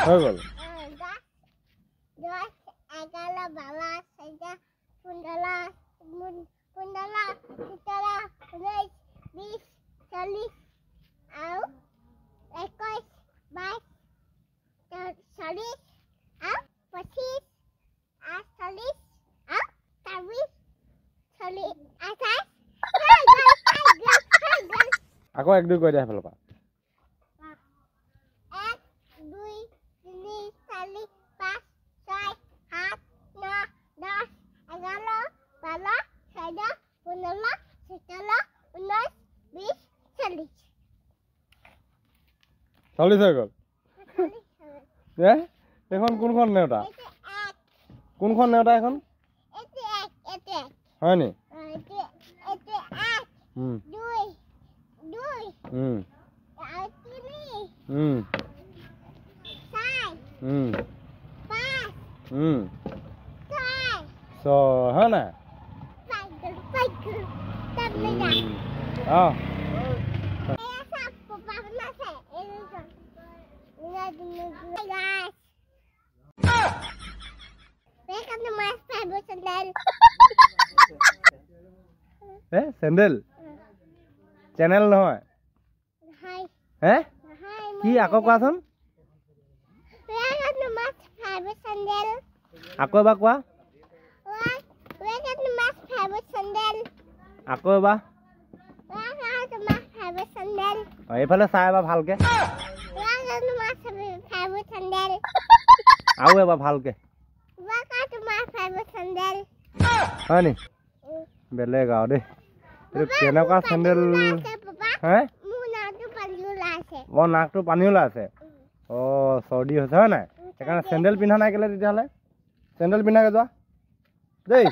হৈ গ'ল 10, 11, 12, 13, 15, 17, 19, 20, 40 আৰু 21, 22, 40 আৰু 25, 40 আৰু 23, 40, 28 আকৌ 1 2 কৈ দিয়া হেফালৰ পৰা 1 2 3 4 5 6 7 9 10 11 12 13 15 17 19 20 40 40 হৈ গ'ল এখন কোনখন নেওতা কোনখন নেওতা এখন হয় নি So, hana? Oh. Welcome to my favorite channel. Sandal? Channel নহয়? Hi. Hi. কি আকৌ কোৱাচোন? Welcome to my favorite channel. আকৌ এবাৰ কোৱা? Welcome to my favorite channel. আকৌ এবাৰ? Welcome to my favorite channel. এইফালে চাই এবাৰ ভালকে। Welcome to my favorite channel. আৰু এবাৰ ভালকে। Welcome to my favorite channel. হয় নি? বেলেগ আৰু দেই। এইটো কেনেকুৱা চেণ্ডেল? হে? মোৰ নাকটো পানী ওলাই আছে। অ নাকটো পানী ওলাই আছে। অ চৰ্দি হৈছে হয় নাই? সেইকাৰণে চেণ্ডেল পিন্ধা নাই কেলে তেতিয়াহ'লে? চেণ্ডেল পিন্ধাকে যোৱা দেই।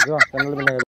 যোৱা চেণ্ডেল পিন্ধাকে